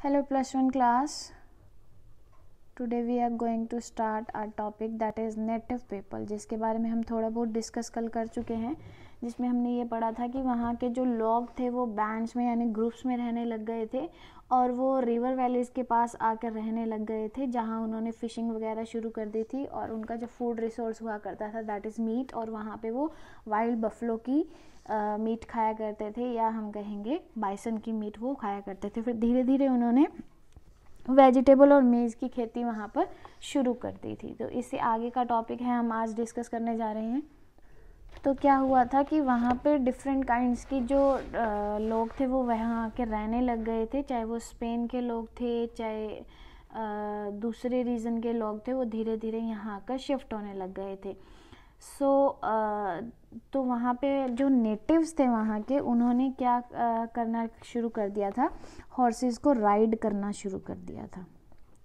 Hello plus 1 class. Today we are going to start our topic that is native people, जिसके बारे में हम थोड़ा बहुत डिस्कस कल कर चुके हैं, जिसमें हमने ये पढ़ा था कि वहाँ के जो लोग थे वो बैंड्स में यानी ग्रुप्स में रहने लग गए थे और वो रिवर वैलीज़ के पास आकर रहने लग गए थे, जहाँ उन्होंने फ़िशिंग वगैरह शुरू कर दी थी और उनका जो फूड रिसोर्स हुआ करता था दैट इज़ मीट, और वहाँ पे वो वाइल्ड बफलो की मीट खाया करते थे, या हम कहेंगे बाइसन की मीट वो खाया करते थे। फिर धीरे धीरे उन्होंने वेजिटेबल और मेज़ की खेती वहाँ पर शुरू कर दी थी। तो इससे आगे का टॉपिक है, हम आज डिस्कस करने जा रहे हैं। तो क्या हुआ था कि वहाँ पे डिफरेंट काइंड्स की जो लोग थे वो वहाँ आके रहने लग गए थे, चाहे वो स्पेन के लोग थे चाहे दूसरे रीजन के लोग थे, वो धीरे धीरे यहाँ आकर शिफ्ट होने लग गए थे। तो वहाँ पे जो नेटिव्स थे वहाँ के, उन्होंने क्या करना शुरू कर दिया था, हॉर्सेस को राइड करना शुरू कर दिया था।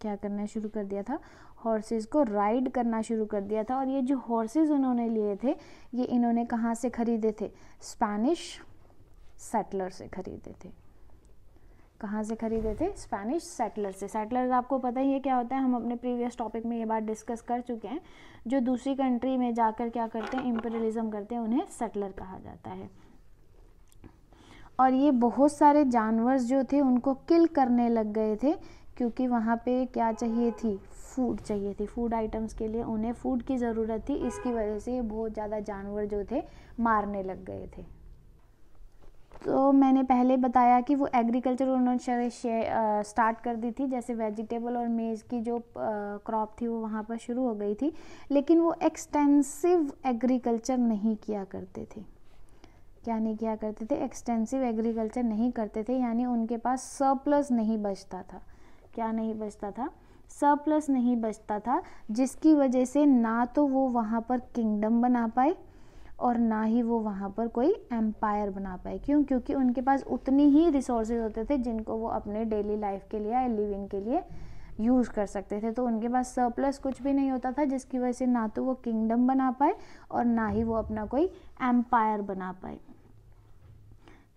क्या करना शुरू कर दिया था? हॉर्सेस को राइड करना शुरू कर दिया था। और ये जो हॉर्सेस उन्होंने लिए थे, ये इन्होंने कहाँ से खरीदे थे? स्पेनिश सेटलर से खरीदे थे। कहाँ से खरीदे थे? स्पेनिश सेटलर से। सेटलर्स आपको पता ही है क्या होता है, हम अपने प्रीवियस टॉपिक में ये बात डिस्कस कर चुके हैं। जो दूसरी कंट्री में जाकर क्या करते हैं, इंपीरियलिज्म करते हैं, उन्हें सेटलर कहा जाता है। और ये बहुत सारे जानवर जो थे उनको किल करने लग गए थे, क्योंकि वहाँ पे क्या चाहिए थी? फूड चाहिए थी। फूड आइटम्स के लिए उन्हें फूड की ज़रूरत थी, इसकी वजह से ये बहुत ज़्यादा जानवर जो थे मारने लग गए थे। तो मैंने पहले बताया कि वो एग्रीकल्चर उन्होंने स्टार्ट कर दी थी, जैसे वेजिटेबल और मेज़ की जो क्रॉप थी वो वहाँ पर शुरू हो गई थी, लेकिन वो एक्सटेंसिव एग्रीकल्चर नहीं किया करते थे। क्या नहीं किया करते थे? एक्सटेंसिव एग्रीकल्चर नहीं करते थे, यानी उनके पास सरप्लस नहीं बचता था। क्या नहीं बचता था? सरप्लस नहीं बचता था, जिसकी वजह से ना तो वो वहाँ पर किंगडम बना पाए और ना ही वो वहाँ पर कोई एम्पायर बना पाए। क्यों? क्योंकि उनके पास उतनी ही रिसोर्सेज होते थे जिनको वो अपने डेली लाइफ के लिए या लिविंग के लिए यूज़ कर सकते थे। तो उनके पास सरप्लस कुछ भी नहीं होता था, जिसकी वजह से ना तो वो किंगडम बना पाए और ना ही वो अपना कोई एम्पायर बना पाए।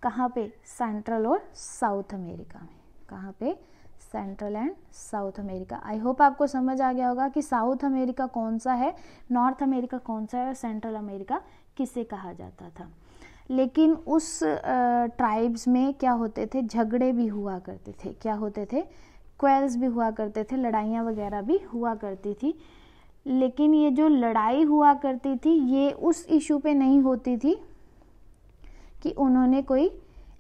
कहाँ पे? सेंट्रल और साउथ अमेरिका में। कहाँ पे? Central and south America. I hope आपको समझ आ गया होगा कि साउथ अमेरिका कौन सा है, नॉर्थ अमेरिका कौन सा है और सेंट्रल अमेरिका किसे कहा जाता था। लेकिन उस ट्राइब्स में क्या होते थे? झगड़े भी हुआ करते थे। क्या होते थे? क्वेल्स भी हुआ करते थे, लड़ाइयाँ वगैरह भी हुआ करती थी। लेकिन ये जो लड़ाई हुआ करती थी ये उस इशू पे नहीं होती थी कि उन्होंने कोई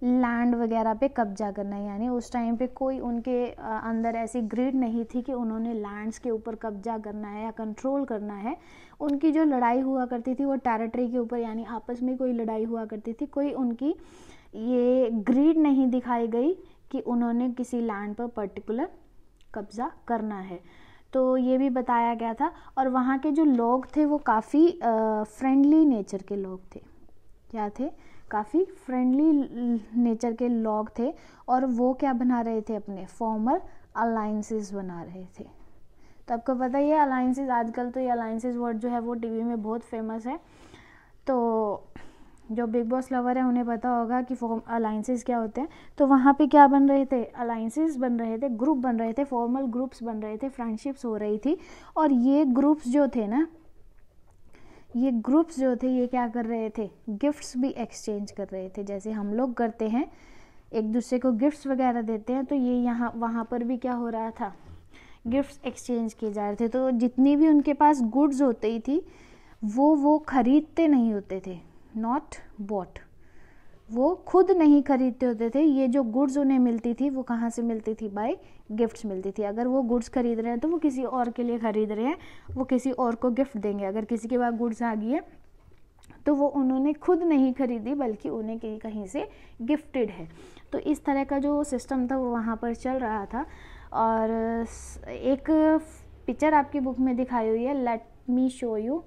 लैंड वगैरह पे कब्जा करना है, यानी उस टाइम पे कोई उनके अंदर ऐसी ग्रीड नहीं थी कि उन्होंने लैंड्स के ऊपर कब्जा करना है या कंट्रोल करना है। उनकी जो लड़ाई हुआ करती थी वो टेरिटरी के ऊपर, यानी आपस में कोई लड़ाई हुआ करती थी। कोई उनकी ये ग्रीड नहीं दिखाई गई कि उन्होंने किसी लैंड पर पर्टिकुलर कब्जा करना है। तो ये भी बताया गया था। और वहाँ के जो लोग थे वो काफ़ी फ्रेंडली नेचर के लोग थे। क्या थे? काफ़ी फ्रेंडली नेचर के लोग थे। और वो क्या बना रहे थे? अपने फॉर्मल अलाइंसेस बना रहे थे। तो आपको पता ही है अलाइंसेस, आजकल तो ये अलाइंसेस वर्ड जो है वो टीवी में बहुत फेमस है। तो जो बिग बॉस लवर है उन्हें पता होगा कि अलाइंसेस क्या होते हैं। तो वहाँ पे क्या बन रहे थे? अलाइंसेस बन रहे थे, ग्रुप बन रहे थे, फॉर्मल ग्रुप्स बन रहे थे, फ्रेंडशिप्स हो रही थी। और ये ग्रुप्स जो थे ना, ये ग्रुप्स जो थे ये क्या कर रहे थे? गिफ्ट्स भी एक्सचेंज कर रहे थे, जैसे हम लोग करते हैं, एक दूसरे को गिफ्ट्स वगैरह देते हैं। तो ये यहाँ वहाँ पर भी क्या हो रहा था? गिफ्ट्स एक्सचेंज किए जा रहे थे। तो जितनी भी उनके पास गुड्स होती थी वो खरीदते नहीं होते थे, नॉट बॉट। वो खुद नहीं खरीदते होते थे। ये जो गुड्स उन्हें मिलती थी वो कहाँ से मिलती थी? बाय गिफ्ट्स मिलती थी। अगर वो गुड्स खरीद रहे हैं तो वो किसी और के लिए खरीद रहे हैं, वो किसी और को गिफ्ट देंगे। अगर किसी के पास गुड्स आ गई है तो वो उन्होंने खुद नहीं खरीदी, बल्कि उन्हें कहीं से गिफ्टेड है। तो इस तरह का जो सिस्टम था वो वहाँ पर चल रहा था। और एक पिक्चर आपकी बुक में दिखाई हुई है, लेट मी शो यू।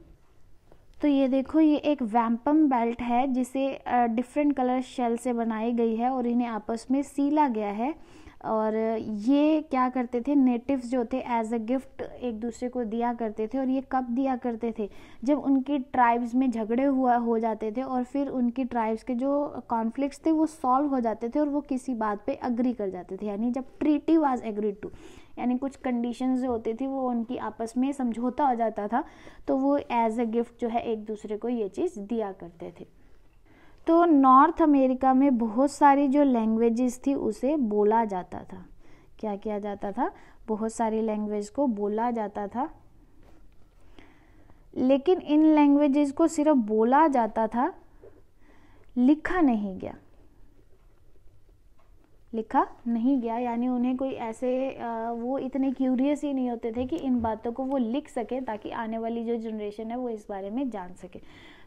तो ये देखो, ये एक वैम्पम बेल्ट है जिसे डिफरेंट कलर शेल से बनाई गई है और इन्हें आपस में सीला गया है और ये क्या करते थे, नेटिव्स जो थे एज अ गिफ्ट एक दूसरे को दिया करते थे। और ये कब दिया करते थे, जब उनकी ट्राइब्स में झगड़े हो जाते थे और फिर उनकी ट्राइब्स के जो कॉन्फ्लिक्ट्स थे वो सॉल्व हो जाते थे और वो किसी बात पे अग्री कर जाते थे, यानी जब ट्रीटी वाज एग्रीड टू, यानी कुछ कंडीशंस जो होती थी वो उनकी आपस में समझौता हो जाता था, तो वो एज अ गिफ्ट जो है एक दूसरे को ये चीज़ दिया करते थे। तो नॉर्थ अमेरिका में बहुत सारी जो लैंग्वेजेस थी उसे बोला जाता था। क्या किया जाता था, बहुत सारी लैंग्वेज को बोला जाता था, लेकिन इन लैंग्वेजेस को सिर्फ बोला जाता था, लिखा नहीं गया। लिखा नहीं गया यानी उन्हें कोई ऐसे वो इतने क्यूरियस ही नहीं होते थे कि इन बातों को वो लिख सके ताकि आने वाली जो जनरेशन है वो इस बारे में जान सके।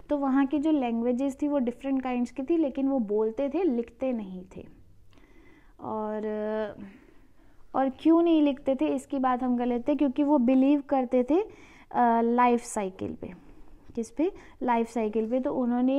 तो वहाँ की जो लैंग्वेजेस थी वो डिफरेंट काइंड्स की थी, लेकिन वो बोलते थे, लिखते नहीं थे। और क्यों नहीं लिखते थे इसकी बात हम कर लेते हैं, क्योंकि वो बिलीव करते थे लाइफ साइकिल पे। किस पे, लाइफ साइकिल पे। तो उन्होंने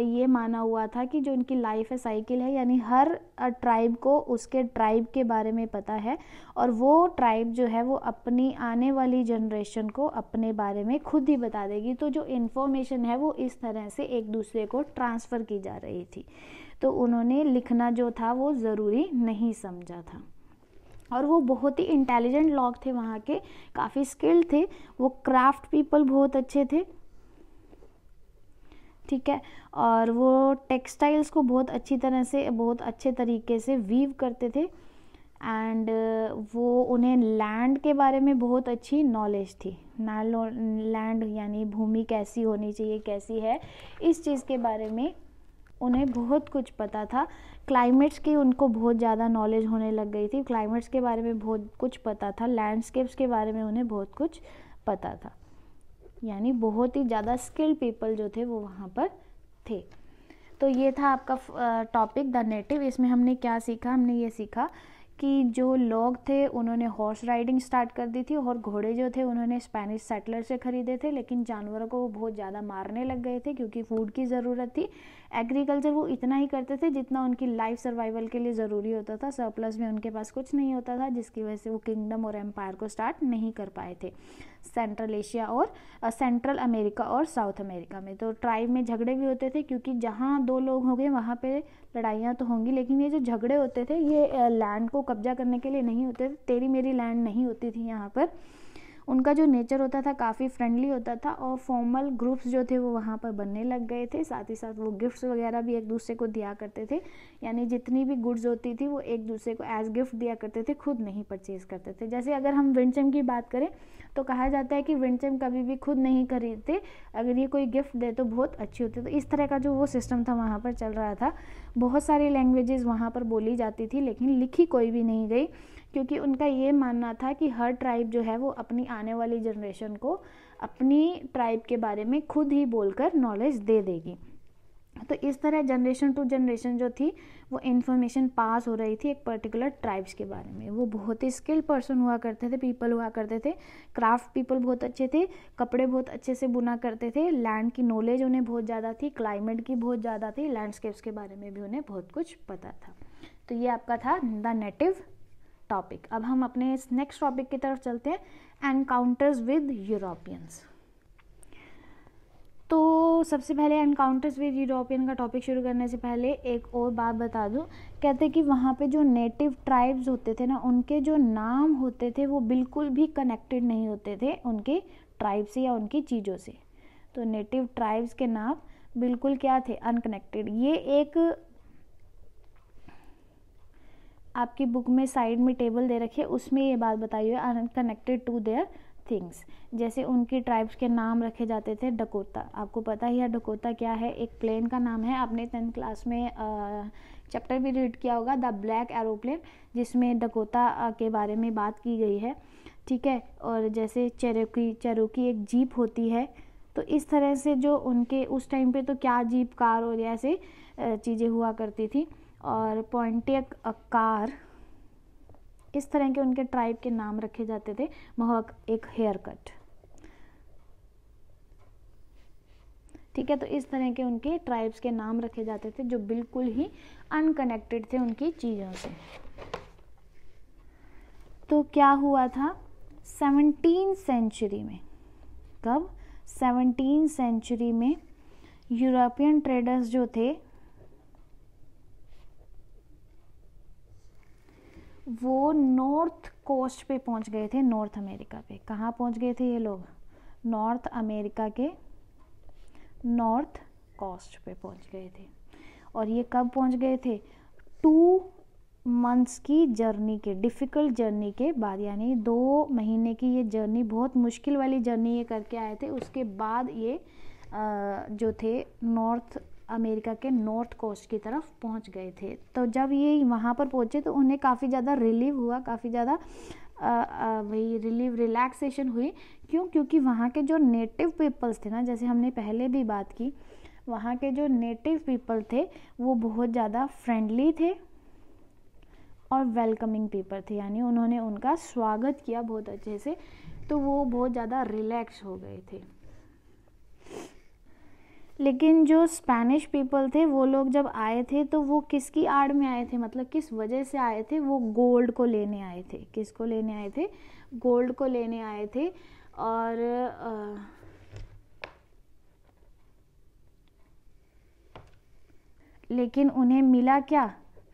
ये माना हुआ था कि जो उनकी लाइफ है साइकिल है, यानी हर ट्राइब को उसके ट्राइब के बारे में पता है और वो ट्राइब जो है वो अपनी आने वाली जनरेशन को अपने बारे में खुद ही बता देगी। तो जो इन्फॉर्मेशन है वो इस तरह से एक दूसरे को ट्रांसफ़र की जा रही थी। तो उन्होंने लिखना जो था वो ज़रूरी नहीं समझा था। और वो बहुत ही इंटेलिजेंट लोग थे, वहाँ के काफ़ी स्किल्ड थे, वो क्राफ्ट पीपल बहुत अच्छे थे, ठीक है। और वो टेक्सटाइल्स को बहुत अच्छी तरह से, बहुत अच्छे तरीके से वीव करते थे। एंड वो उन्हें लैंड के बारे में बहुत अच्छी नॉलेज थी। लैंड यानी भूमि कैसी होनी चाहिए, कैसी है, इस चीज़ के बारे में उन्हें बहुत कुछ पता था। क्लाइमेट्स की उनको बहुत ज़्यादा नॉलेज होने लग गई थी, क्लाइमेट्स के बारे में बहुत कुछ पता था, लैंडस्केप्स के बारे में उन्हें बहुत कुछ पता था, यानी बहुत ही ज़्यादा स्किल्ड पीपल जो थे वो वहाँ पर थे। तो ये था आपका टॉपिक द नेटिव। इसमें हमने क्या सीखा, हमने ये सीखा कि जो लोग थे उन्होंने हॉर्स राइडिंग स्टार्ट कर दी थी और घोड़े जो थे उन्होंने स्पेनिश सेटलर से ख़रीदे थे, लेकिन जानवरों को वो बहुत ज़्यादा मारने लग गए थे क्योंकि फूड की ज़रूरत थी। एग्रीकल्चर वो इतना ही करते थे जितना उनकी लाइफ सर्वाइवल के लिए ज़रूरी होता था, सरप्लस में उनके पास कुछ नहीं होता था, जिसकी वजह से वो किंगडम और एम्पायर को स्टार्ट नहीं कर पाए थे सेंट्रल एशिया और सेंट्रल अमेरिका और साउथ अमेरिका में। तो ट्राइब में झगड़े भी होते थे क्योंकि जहाँ दो लोग हो गए वहाँ पे लड़ाइयाँ तो होंगी, लेकिन ये जो झगड़े होते थे ये लैंड को कब्जा करने के लिए नहीं होते थे, तेरी मेरी लैंड नहीं होती थी यहाँ पर। उनका जो नेचर होता था काफ़ी फ्रेंडली होता था और फॉर्मल ग्रुप्स जो थे वो वहाँ पर बनने लग गए थे। साथ ही साथ वो गिफ्ट्स वगैरह भी एक दूसरे को दिया करते थे, यानी जितनी भी गुड्स होती थी वो एक दूसरे को एज गिफ्ट दिया करते थे, खुद नहीं परचेज करते थे। जैसे अगर हम विंडचम की बात करें तो कहा जाता है कि विंडचम कभी भी खुद नहीं खरीदते, अगर ये कोई गिफ्ट दे तो बहुत अच्छी होती। तो इस तरह का जो वो सिस्टम था वहाँ पर चल रहा था। बहुत सारी लैंग्वेजेस वहाँ पर बोली जाती थी लेकिन लिखी कोई भी नहीं गई, क्योंकि उनका ये मानना था कि हर ट्राइब जो है वो अपनी आने वाली जनरेशन को अपनी ट्राइब के बारे में खुद ही बोलकर नॉलेज दे देगी। तो इस तरह जनरेशन टू जनरेशन जो थी वो इन्फॉर्मेशन पास हो रही थी एक पर्टिकुलर ट्राइब्स के बारे में। वो बहुत ही स्किल्ड पर्सन हुआ करते थे, पीपल हुआ करते थे, क्राफ्ट पीपल बहुत अच्छे थे, कपड़े बहुत अच्छे से बुना करते थे, लैंड की नॉलेज उन्हें बहुत ज़्यादा थी, क्लाइमेट की बहुत ज़्यादा थी, लैंडस्केप्स के बारे में भी उन्हें बहुत कुछ पता था। तो ये आपका था द नेटिव टॉपिक। अब हम अपने इस नेक्स्ट टॉपिक की तरफ चलते हैं, एनकाउंटर्स विद यूरोपियंस। तो सबसे पहले एनकाउंटर्स विद यूरोपियन का टॉपिक शुरू करने से पहले एक और बात बता दूं, कहते हैं कि वहाँ पे जो नेटिव ट्राइब्स होते थे ना, उनके जो नाम होते थे वो बिल्कुल भी कनेक्टेड नहीं होते थे उनके ट्राइब से या उनकी चीज़ों से। तो नेटिव ट्राइब्स के नाम बिल्कुल क्या थे, अनकनेक्टेड। ये एक आपकी बुक में साइड में टेबल दे रखी है, उसमें ये बात बताई हुई है, अनकनेक्टेड टू देयर थिंग्स। जैसे उनकी ट्राइब्स के नाम रखे जाते थे डकोटा, आपको पता ही है डकोटा क्या है, एक प्लेन का नाम है। आपने 10th क्लास में चैप्टर भी रीड किया होगा द ब्लैक एरोप्लेन, जिसमें डकोटा के बारे में बात की गई है, ठीक है। और जैसे चेरोकी एक जीप होती है, तो इस तरह से जो उनके उस टाइम पे तो क्या जीप, कार और ऐसे चीज़ें हुआ करती थी। और पॉइंटियक कार, इस तरह के उनके ट्राइब के नाम रखे जाते थे। मोहक एक हेयर कट, ठीक है। तो इस तरह के उनके ट्राइब्स के नाम रखे जाते थे जो बिल्कुल ही अनकनेक्टेड थे उनकी चीज़ों से। तो क्या हुआ था 17th सेंचुरी में, कब 17th सेंचुरी में यूरोपियन ट्रेडर्स जो थे वो नॉर्थ कोस्ट पे पहुंच गए थे, नॉर्थ अमेरिका पे। कहाँ पहुंच गए थे ये लोग? नॉर्थ अमेरिका के नॉर्थ कोस्ट पे पहुंच गए थे। और ये कब पहुंच गए थे? 2 मंथ्स की जर्नी के, डिफ़िकल्ट जर्नी के बाद, यानी 2 महीने की ये जर्नी, बहुत मुश्किल वाली जर्नी ये करके आए थे। उसके बाद ये जो थे नॉर्थ अमेरिका के नॉर्थ कोस्ट की तरफ पहुंच गए थे। तो जब ये वहाँ पर पहुँचे तो उन्हें काफ़ी ज़्यादा रिलीव हुआ, काफ़ी ज़्यादा वही रिलैक्सेशन हुई। क्यों? क्योंकि वहाँ के जो नेटिव पीपल्स थे ना, जैसे हमने पहले भी बात की, वहाँ के जो नेटिव पीपल थे वो बहुत ज़्यादा फ्रेंडली थे और वेलकमिंग पीपल थे, यानी उन्होंने उनका स्वागत किया बहुत अच्छे से, तो वो बहुत ज़्यादा रिलैक्स हो गए थे। लेकिन जो स्पेनिश पीपल थे वो लोग जब आए थे तो वो किसकी आड़ में आए थे, मतलब किस वजह से आए थे? वो गोल्ड को लेने आए थे। किसको लेने आए थे? गोल्ड को लेने आए थे। और लेकिन उन्हें मिला क्या?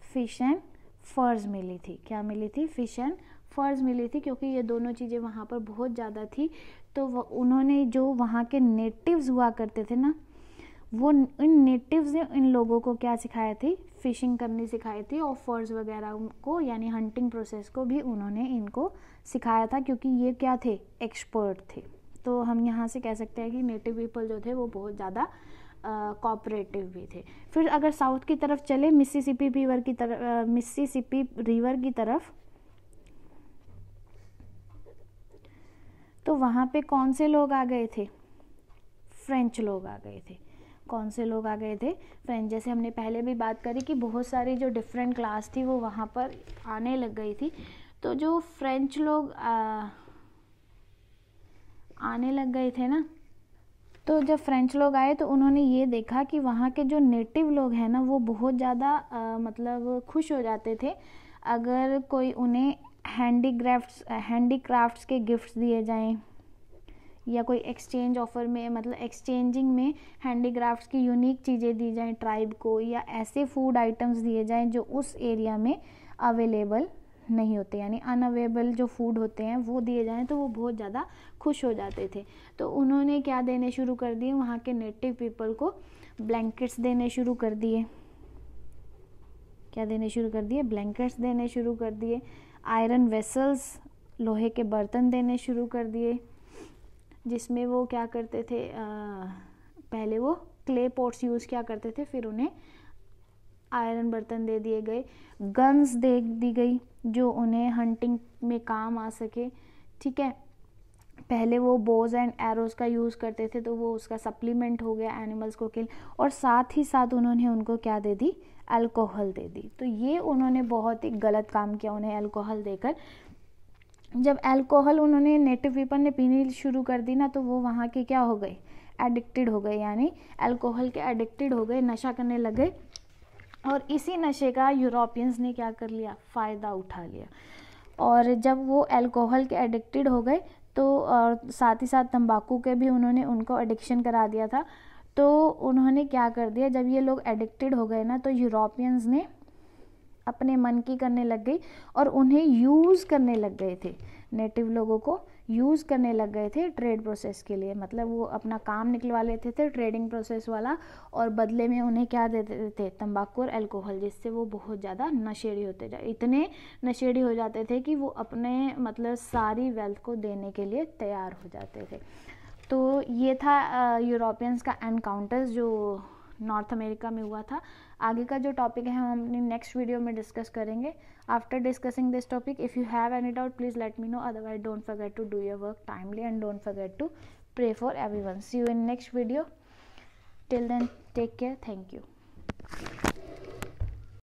फिश एंड फर्स मिली थी। क्या मिली थी? फिश एंड फर्स मिली थी, क्योंकि ये दोनों चीज़ें वहाँ पर बहुत ज़्यादा थी। तो उन्होंने, जो वहाँ के नेटिव्स हुआ करते थे ना, वो इन नेटिव्स ने इन लोगों को क्या सिखाया थी? फिशिंग करनी सिखाई थी, और फर्स वगैरह को, यानी हंटिंग प्रोसेस को भी उन्होंने इनको सिखाया था, क्योंकि ये क्या थे? एक्सपर्ट थे। तो हम यहाँ से कह सकते हैं कि नेटिव पीपल जो थे वो बहुत ज़्यादा कोऑपरेटिव भी थे। फिर अगर साउथ की तरफ चले, मिसिसिपी रिवर की तरफ, मिसिसिपी रिवर की तरफ, तो वहाँ पे कौन से लोग आ गए थे? फ्रेंच लोग आ गए थे। कौन से लोग आ गए थे? फ्रेंच। जैसे हमने पहले भी बात करी कि बहुत सारी जो डिफरेंट क्लास थी वो वहाँ पर आने लग गई थी। तो जो फ्रेंच लोग आने लग गए थे ना, तो जब फ्रेंच लोग आए तो उन्होंने ये देखा कि वहाँ के जो नेटिव लोग हैं ना, वो बहुत ज़्यादा मतलब खुश हो जाते थे अगर कोई उन्हें हैंडीक्राफ्ट्स के गिफ्ट्स दिए जाएं, या कोई एक्सचेंज ऑफर में, मतलब एक्सचेंजिंग में हैंडीक्राफ्ट्स की यूनिक चीज़ें दी जाएं ट्राइब को, या ऐसे फूड आइटम्स दिए जाएं जो उस एरिया में अवेलेबल नहीं होते, यानी अनअवेलेबल जो फूड होते हैं वो दिए जाएं, तो वो बहुत ज़्यादा खुश हो जाते थे। तो उन्होंने क्या देने शुरू कर दिए? वहाँ के नेटिव पीपल को ब्लैंकेट्स देने शुरू कर दिए। क्या देने शुरू कर दिए? ब्लैंकेट्स देने शुरू कर दिए। आयरन वेसल्स, लोहे के बर्तन देने शुरू कर दिए, जिसमें वो क्या करते थे? पहले वो क्ले पॉट्स यूज़ क्या करते थे, फिर उन्हें आयरन बर्तन दे दिए गए। गन्स दे दी गई जो उन्हें हंटिंग में काम आ सके। ठीक है, पहले वो बोज एंड एरोज का यूज़ करते थे, तो वो उसका सप्लीमेंट हो गया एनिमल्स को किल। और साथ ही साथ उन्होंने उनको क्या दे दी? अल्कोहल दे दी। तो ये उन्होंने बहुत ही गलत काम किया उन्हें अल्कोहल देकर। जब अल्कोहल उन्होंने नेटिव पीपल ने पीनी शुरू कर दी ना, तो वो वहाँ के क्या हो गए? एडिक्टेड हो गए, यानी अल्कोहल के एडिक्टेड हो गए, नशा करने लगे। और इसी नशे का यूरोपियंस ने क्या कर लिया? फ़ायदा उठा लिया। और जब वो अल्कोहल के एडिक्टेड हो गए, तो और साथ ही साथ तंबाकू के भी उन्होंने उनको एडिक्शन करा दिया था। तो उन्होंने क्या कर दिया, जब ये लोग एडिक्टेड हो गए ना, तो यूरोपियंस ने अपने मन की करने लग गई और उन्हें यूज़ करने लग गए थे। नेटिव लोगों को यूज़ करने लग गए थे ट्रेड प्रोसेस के लिए, मतलब वो अपना काम निकलवा लेते थे ट्रेडिंग प्रोसेस वाला, और बदले में उन्हें क्या देते थे? तंबाकू और अल्कोहल, जिससे वो बहुत ज़्यादा नशेड़ी होते जाए, इतने नशेड़ी हो जाते थे कि वो अपने मतलब सारी वेल्थ को देने के लिए तैयार हो जाते थे। तो ये था यूरोपियंस का एनकाउंटर्स जो नॉर्थ अमेरिका में हुआ था। आगे का जो टॉपिक है हम अपनी नेक्स्ट वीडियो में डिस्कस करेंगे। After discussing this topic, if you have any doubt please let me know, otherwise don't forget to do your work timely and don't forget to pray for everyone. See you in next video. Till then, take care. Thank you.